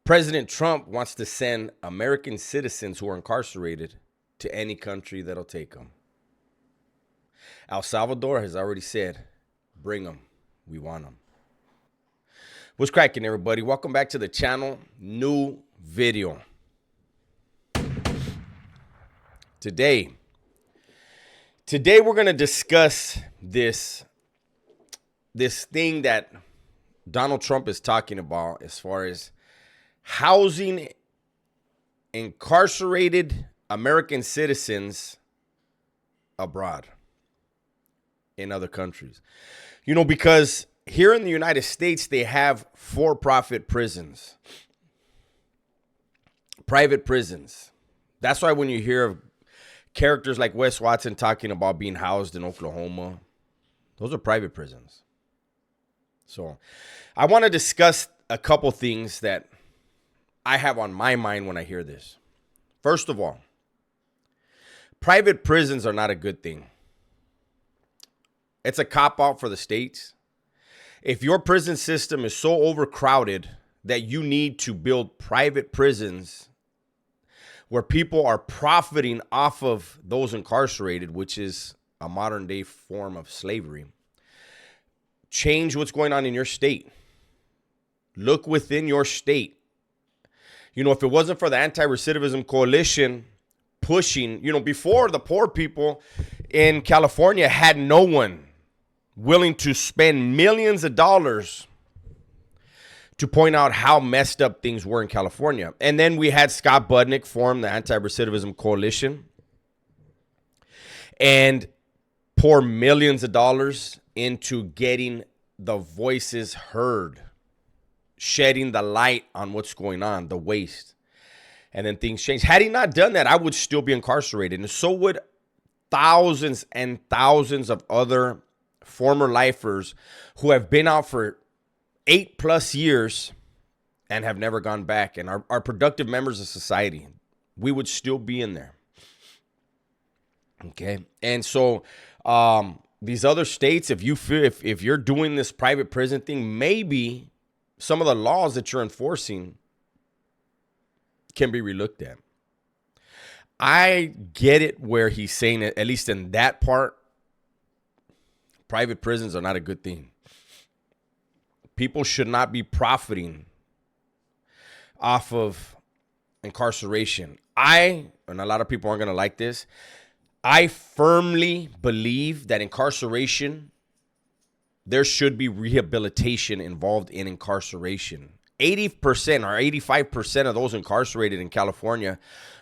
President Trump wants to send American citizens who are incarcerated to any country that'll take them. El Salvador has already said, bring them. We want them. What's cracking, everybody? Welcome back to the channel. New video. Today we're going to discuss this thing that Donald Trump is talking about as far as housing incarcerated American citizens abroad in other countries. You know, because here in the United States, they have for-profit prisons, private prisons. That's why when you hear of characters like Wes Watson talking about being housed in Oklahoma, those are private prisons. So I want to discuss a couple things that I have on my mind when I hear this. First of all, private prisons are not a good thing. It's a cop-out for the states. If your prison system is so overcrowded that you need to build private prisons where people are profiting off of those incarcerated, which is a modern-day form of slavery, change what's going on in your state. Look within your state. You know, if it wasn't for the Anti-Recidivism Coalition pushing, you know, before, the poor people in California had no one willing to spend millions of dollars to point out how messed up things were in California. And then we had Scott Budnick form the Anti-Recidivism Coalition and pour millions of dollars into getting the voices heard, shedding the light on what's going on, the waste. And then things changed. Had he not done that, I would still be incarcerated. And so would thousands and thousands of other former lifers who have been out for 8+ years and have never gone back and are productive members of society. We would still be in there. Okay. And so these other states, if you feel if you're doing this private prison thing, maybe some of the laws that you're enforcing can be relooked at. I get it where he's saying it, at least in that part, private prisons are not a good thing. People should not be profiting off of incarceration. And a lot of people aren't going to like this, I firmly believe that incarceration, there should be rehabilitation involved in incarceration. 80% or 85% of those incarcerated in California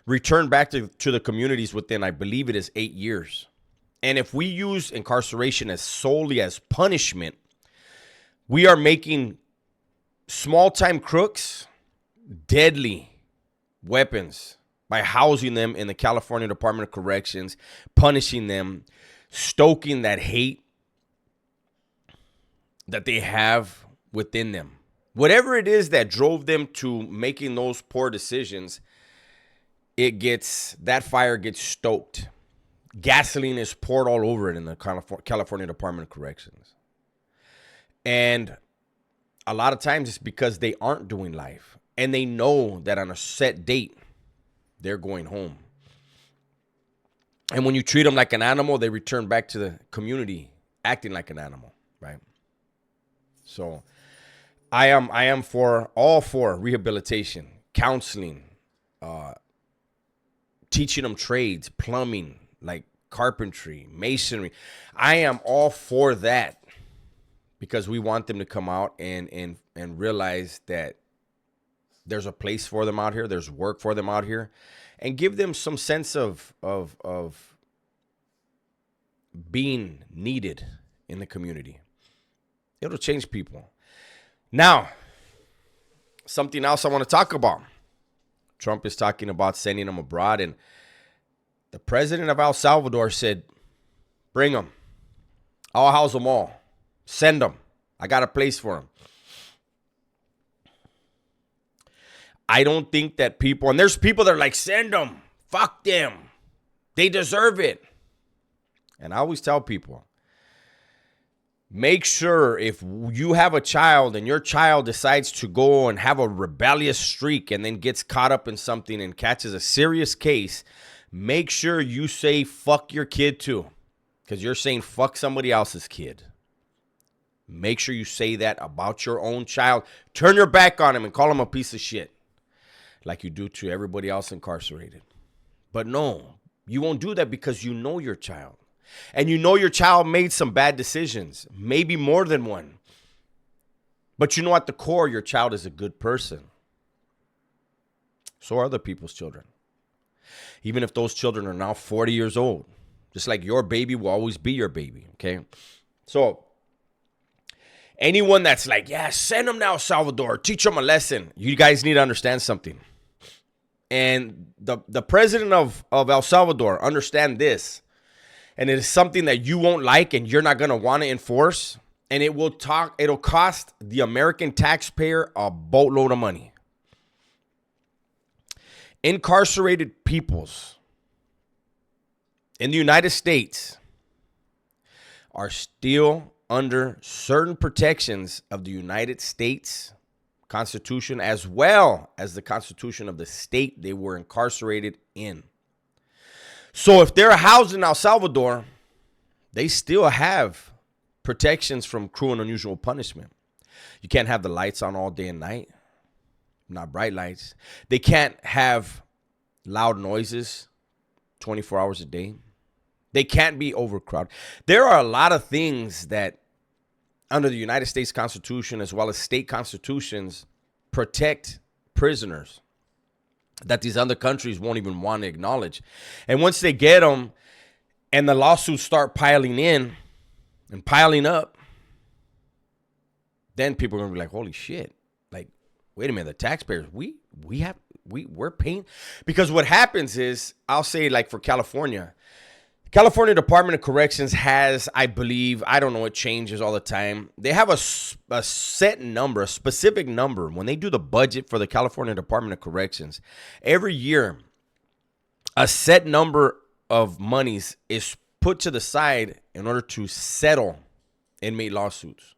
return back to the communities within, I believe it is 8 years. And if we use incarceration as solely as punishment, we are making small-time crooks deadly weapons by housing them in the California Department of Corrections, punishing them, stoking that hate that they have within them. Whatever it is that drove them to making those poor decisions, that fire gets stoked. Gasoline is poured all over it in the California Department of Corrections. And a lot of times it's because they aren't doing life. And they know that on a set date, they're going home. And when you treat them like an animal, they return back to the community acting like an animal, right? So I am all for rehabilitation, counseling, teaching them trades, plumbing, like carpentry, masonry. I am all for that because we want them to come out and realize that there's a place for them out here, there's work for them out here, and give them some sense of being needed in the community. It'll change people. Now, something else I want to talk about. Trump is talking about sending them abroad, and the president of El Salvador said, bring them. I'll house them all. Send them. I got a place for them. I don't think that people, and there's people that are like, send them. Fuck them. They deserve it. And I always tell people, Make sure if you have a child and your child decides to go and have a rebellious streak and then gets caught up in something and catches a serious case, make sure you say fuck your kid too, because you're saying fuck somebody else's kid. Make sure you say that about your own child. Turn your back on him and call him a piece of shit like you do to everybody else incarcerated. But no, you won't do that because you know your child. And you know your child made some bad decisions, maybe more than one. But you know at the core, your child is a good person. So are other people's children. Even if those children are now 40 years old. Just like your baby will always be your baby, okay? So anyone that's like, yeah, send them to El Salvador, teach them a lesson. You guys need to understand something. And the president of El Salvador, understand this. And it is something that you won't like and you're not going to want to enforce. And it'll cost the American taxpayer a boatload of money. Incarcerated peoples in the United States are still under certain protections of the United States Constitution, as well as the Constitution of the state they were incarcerated in. So if they're housed in El Salvador, they still have protections from cruel and unusual punishment. You can't have the lights on all day and night, not bright lights. They can't have loud noises 24 hours a day. They can't be overcrowded. There are a lot of things that under the United States Constitution, as well as state constitutions, protect prisoners that these other countries won't even want to acknowledge. And once they get them and the lawsuits start piling in and piling up, then people are going to be like, holy shit. Like, wait a minute, the taxpayers, we're paying. Because what happens is, I'll say like for California Department of Corrections has, I believe, I don't know, it changes all the time. They have a set number, a specific number. When they do the budget for the California Department of Corrections, every year, a set number of monies is put to the side in order to settle inmate lawsuits.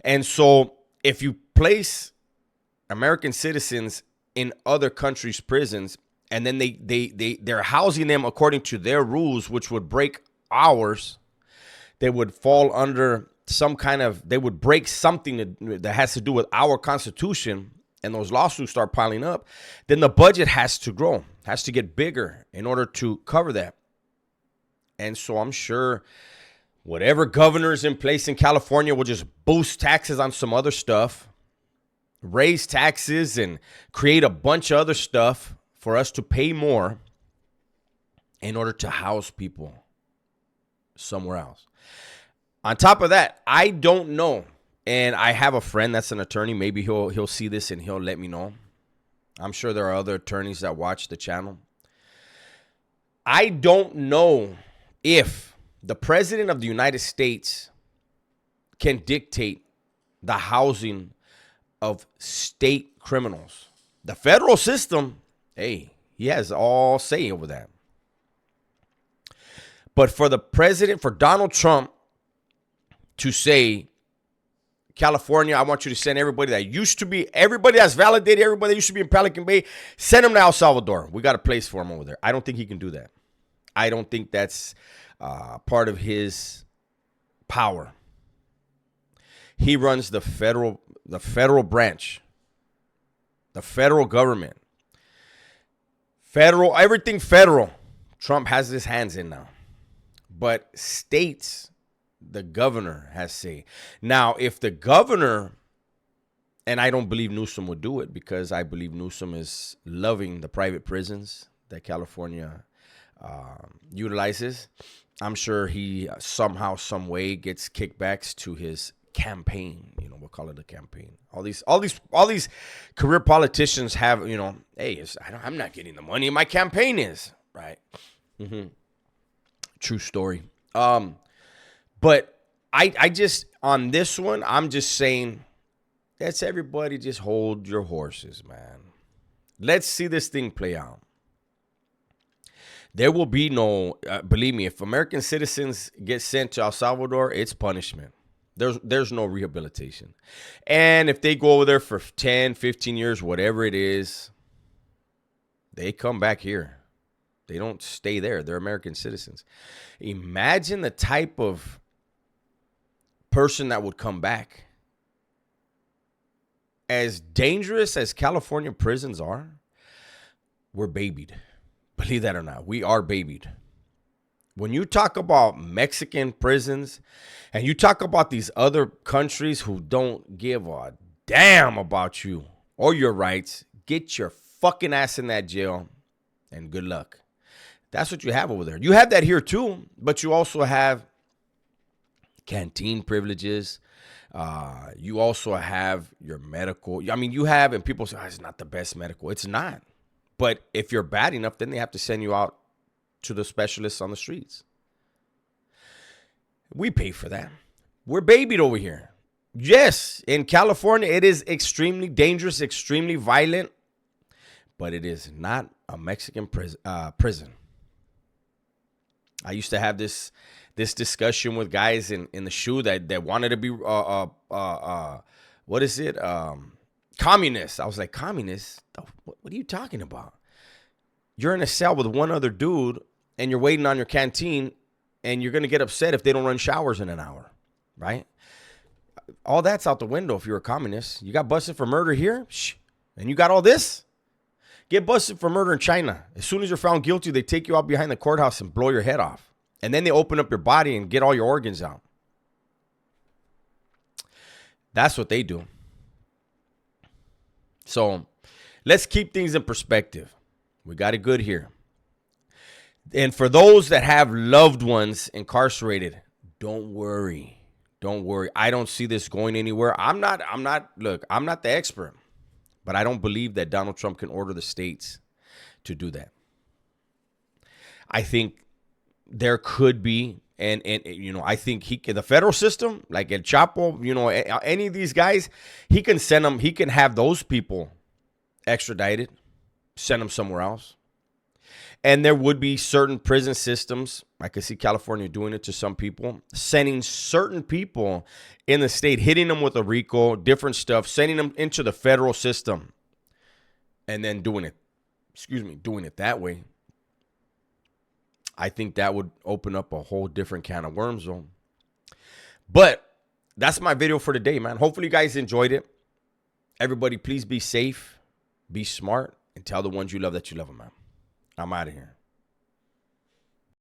And so if you place American citizens in other countries' prisons, and then they're housing them according to their rules, which would break ours. They would fall under some kind of, they would break something that has to do with our Constitution, and those lawsuits start piling up. Then the budget has to grow, has to get bigger in order to cover that. And so I'm sure whatever governor is in place in California will just boost taxes on some other stuff, raise taxes, and create a bunch of other stuff for us to pay more in order to house people somewhere else. On top of that, I don't know, and I have a friend that's an attorney. Maybe he'll see this and he'll let me know. I'm sure there are other attorneys that watch the channel. I don't know if the president of the United States can dictate the housing of state criminals. The federal system, hey, he has all say over that. But for the president, for Donald Trump to say, California, I want you to send everybody that used to be, everybody that's validated, everybody that used to be in Pelican Bay, send them to El Salvador. We got a place for them over there. I don't think he can do that. I don't think that's part of his power. He runs the federal branch, the federal government. Everything federal, Trump has his hands in now. But states, the governor has say. Now, if the governor, and I don't believe Newsom would do it because I believe Newsom is loving the private prisons that California utilizes. I'm sure he somehow, some way gets kickbacks to his campaign. We'll call it a campaign. All these career politicians have, hey, I'm not getting the money. My campaign is right. Mm-hmm. True story. But I just, on this one, I'm just saying, let's everybody just hold your horses, man. Let's see this thing play out. There will be no, believe me, if American citizens get sent to El Salvador, it's punishment. There's no rehabilitation. And if they go over there for 10, 15 years, whatever it is, they come back here. They don't stay there. They're American citizens. Imagine the type of person that would come back. As dangerous as California prisons are, we're babied. Believe that or not, we are babied. When you talk about Mexican prisons and you talk about these other countries who don't give a damn about you or your rights, get your fucking ass in that jail and good luck. That's what you have over there. You have that here too, but you also have canteen privileges. You also have your medical. I mean, you have, and people say, it's not the best medical. It's not. But if you're bad enough, then they have to send you out to the specialists on the streets. We pay for that. We're babied over here. Yes, in California, it is extremely dangerous, extremely violent, but it is not a Mexican prison. I used to have this discussion with guys in the shoe that wanted to be what is it? Communist. I was like, communist? What are you talking about? You're in a cell with one other dude and you're waiting on your canteen and you're going to get upset if they don't run showers in an hour, right? All that's out the window if you're a communist. You got busted for murder here, and you got all this? Get busted for murder in China. As soon as you're found guilty, they take you out behind the courthouse and blow your head off. And then they open up your body and get all your organs out. That's what they do. So let's keep things in perspective. We got it good here. And for those that have loved ones incarcerated, don't worry. Don't worry. I don't see this going anywhere. I'm not the expert, but I don't believe that Donald Trump can order the states to do that. I think there could be, and I think the federal system, like El Chapo, any of these guys, he can send them, he can have those people extradited, send them somewhere else. And there would be certain prison systems, I could see California doing it to some people, sending certain people in the state, hitting them with a RICO, different stuff, sending them into the federal system, and then doing it that way. I think that would open up a whole different can of worms, though. But that's my video for today, man. Hopefully you guys enjoyed it. Everybody, please be safe, be smart, and tell the ones you love that you love them, man. I'm out of here.